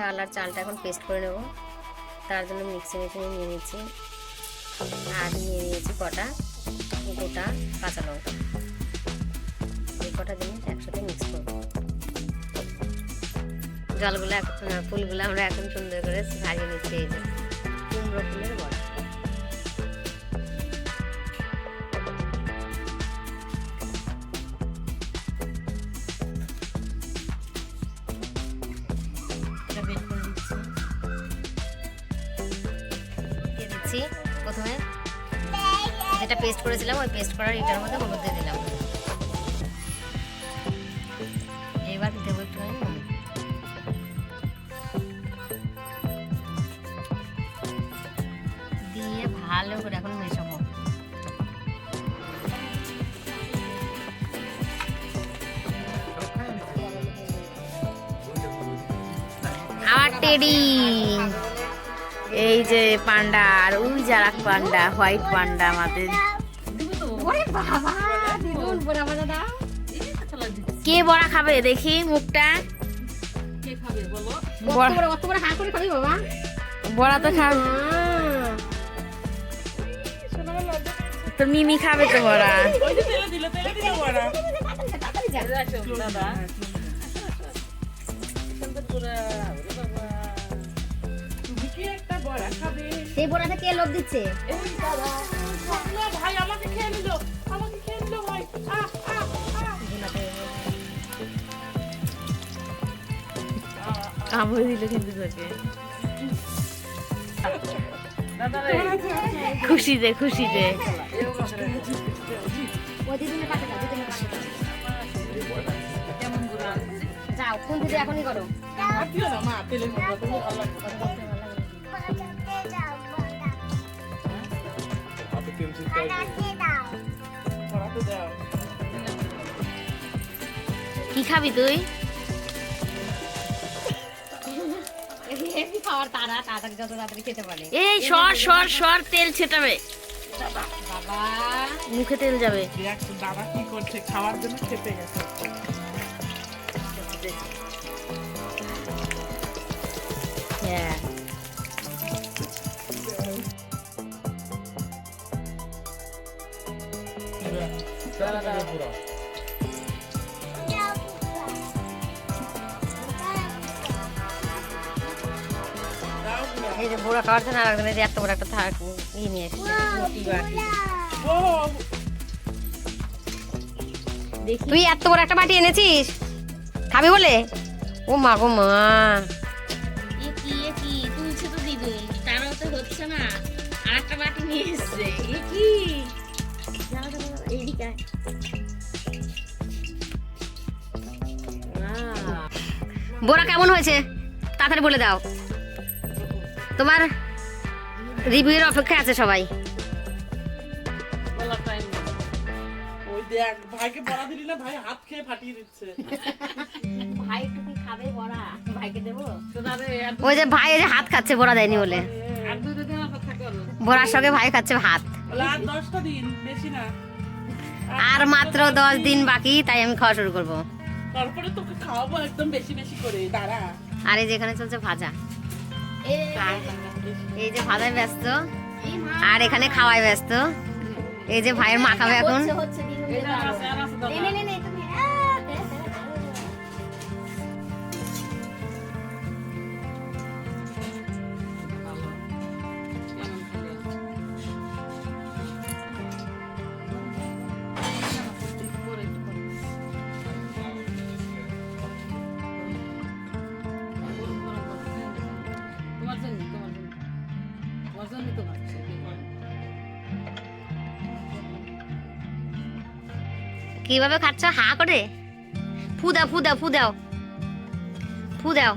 ডাল আর চালটা এখন পেস্ট করে নেব। তার জন্য মিক্সি মেশিনে নিয়ে নিচ্ছি আর নিয়ে নিয়েছি কটা গোটা কাঁচা লঙ্কা। এই কটা জিনিস একসাথে মিক্স করব। জলগুলো ফুলগুলো আমরা এখন সুন্দর করে সাজিয়ে নিচ্ছি। এই যে কুমড়ো ফুলের বড়া। প্রথমে যেটা পেস্ট করেছিলাম ওই পেস্ট করার এটার মধ্যে হলুদ দিয়ে দিলাম। এবার দেবো একটু দিয়ে ভালো করে এখন মেশাবো। আর টেডি এই যে পান্ডা আর ওই যারা পান্ডা হোয়াইট পান্ডা আমাদের। কে বড়া খাবে দেখি মুখটা? বড়া তো খাবে তো, মিমি খাবে তো বড়া। সেই বড়াটা কে লোভ দিচ্ছে? ভাই আমাকে খেয়ে নিল, ভাই। কামড়ে দিল কিন্তু তোকে। খুশিতে খুশিতে যাও কোন দিদি এখনই করো। কি খাবি তুই? এই সর সর সর, তেল ছেটাবে বাবা, মুখে তেল যাবে। দাদা কি করছে? খাওয়ার জন্য খেতে গেছে। হ্যাঁ এই যে বুড়া খাওয়ার জন্য আর এত বড় একটা নিয়ে এসেছে। তুই এত বড় একটা বাটি এনেছিস খাবি বলে? ও মা গো মা, তুলছে তো দিদি, তারাও তো হচ্ছে না, আর একটা বাটি নিয়ে এসছে। কি বড়া কেমন হয়েছে তাড়াতাড়ি বলে দাও। তোমার রিভিউর অপেক্ষা আছে সবাই। ভাইকে বড়া দিলি না, ভাই হাত খেয়ে ফাটিয়ে দিচ্ছে। ভাই একটু কি খাবে বড়া? ভাইকে দেবো? ওই যে ভাই যে হাত খাচ্ছে বড়া দেয়নি বলে, বড়ার সঙ্গে ভাই খাচ্ছে ভাত। আর মাত্র 10 দিন বাকি, তাই আমি খাওয়া শুরু করবো। তারপরে তোকে খাওয়াবো একদম বেশি বেশি করে, দাঁড়া। আর এই যেখানে চলছে ভাজা, এই যে ভাজায় ব্যস্ত আর এখানে খাওয়ায় ব্যস্ত। এই যে ভাইয়ের মা খাবে এখন। কিভাবে খাচ্ছ? হা করে ফু দাও, ফু দাও, ফু দাও, ফু দাও।